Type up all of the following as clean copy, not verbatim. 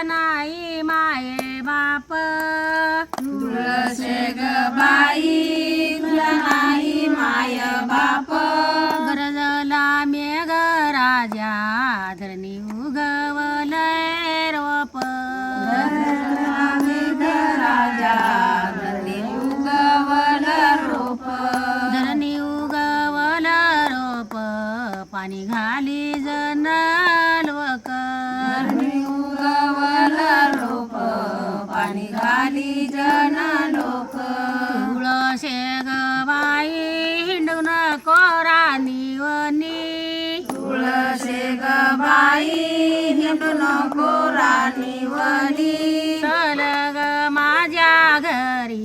नाही माये बाप तुळसे ग बाई तुला नाही माय बाप गरजला मेघ राजा धरणी उगवलय रोप मेघ राजा धरणी उगवल रोप धरणी उगवल रोप पाणी घाली जन लोक धरणी उगवल रोप पाणी घाली जन लोक तुळसे ग बाई हिंडून कोरानी वनी तुळसे ग बाई हिंडू नको राणीवनी चल ग माझ्या घरी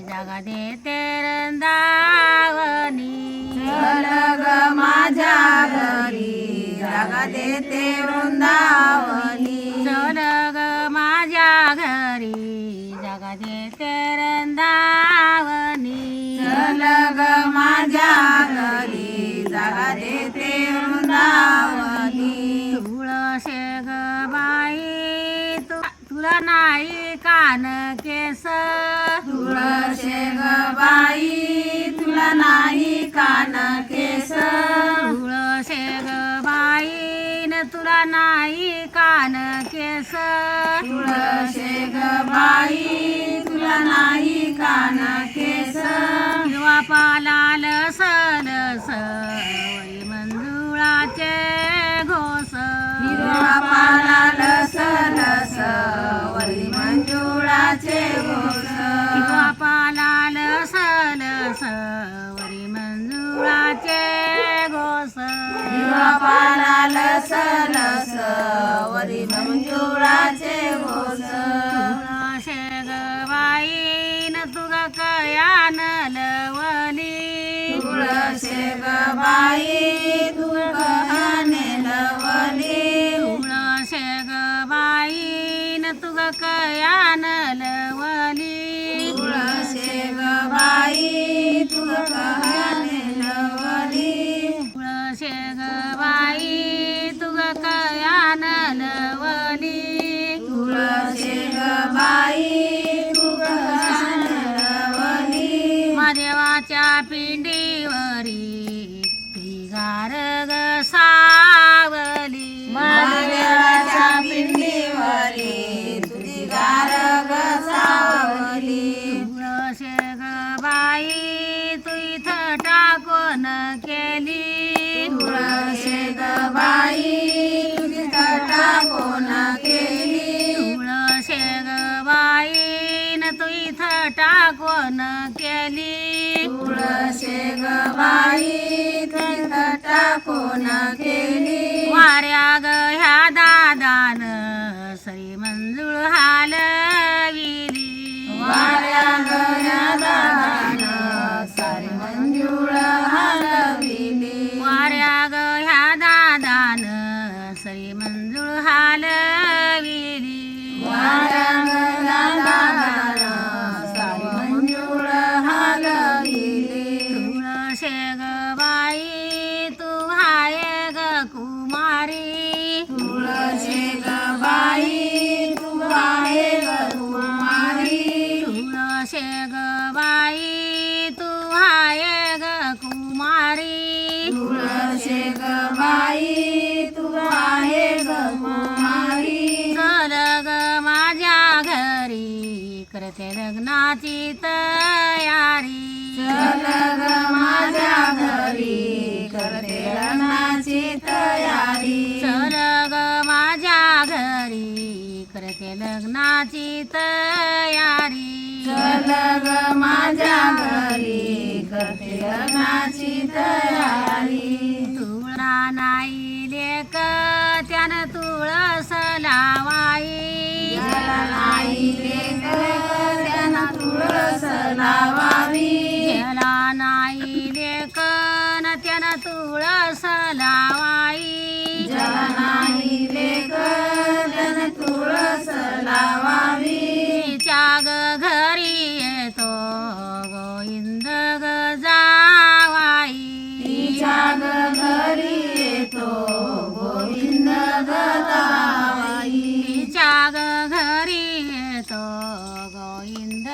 जागा देते रंदावनी चल ग माझ्या घरी जागा देते वृंदावनी चल ग माझ्या घरी जागा देते रंदावनी चल ग माझ्या घरी जागा देते वृंदावनी तुळसे ग बाई तुला नाही कान केस तुळसे ग बाई तुला नाही कान केस तुळसे ग बाई न तुला नाही कान केस तुळसे ग बाई तुला नाही कान केस हिरवा पालाल सलस वरी मंजुळाचे घोस हिरवा पाला लस लस वरी मंजुळाचे घोष हिरवा पालाल सलस वरी मंजुळाचे घोस हिरवा पाला लस लस वरी मंजुळाचे घोष तुळसे ग बाई न तुग कयान लवली तुळसे ग बाई तू कहाणे लवली तुळसे ग बाई न तुग कयान लवली तुळसे ग बाई तू कहाणे लवली तुळसे ग बाई तुग कयान लवली तुळसे ग बाई तू कहाणे लवली महादेवाच्या पिंडीवरी गार ग सावली महादेवाच्या पिंडीवरी तुझी गार ग सावली तुळसे ग बाई तू इथं टाकून केली तुळसे ग बाई तुझी टाकून केली तुळसे ग बाई न तू इथं टाकून केली तुळसे ग बाई तुझी टाकून केली वाऱ्या ग ह्या दादान सरी मंजुळ हालविली वाऱ्या गया दादान सारी मंजुळ हलविली वाऱ्या ग ह्या दादान सरी मंजुळ हालविली वाऱ्या गया दादान सारी मंजुळ हलविली तुळसे ग बाई तू हाय ग कुमारी तुळसे ग बाई तू आहे ग कुमारी तुळसे ग बाई तू हाय ग कुमारी तुळसे ग बाई तू आहे ग कुमारी चल ग माझ्या घरी करते लग्नाची तयारी चल ग माझ्या घरी करते लग्नाची तयारी चल ग माझ्या घरी करते लग्नाची तयारी चल ग माझ्या घरी करते लग्नाची तयारी तुळा नाही लेक त्यानं तुळस लावाई ज्याला नाही लेक त्यांना तुळस लावावी ज्याला नाही लेक न त्यानं तुळस लावाई ज्याला नाही लेक त्याने तुळस लावावी तिच्या ग घरी येतो गोविंद ग जावाई तिच्या ग घरी येतो गोविंद गदावाई तिच्या ग गोविंद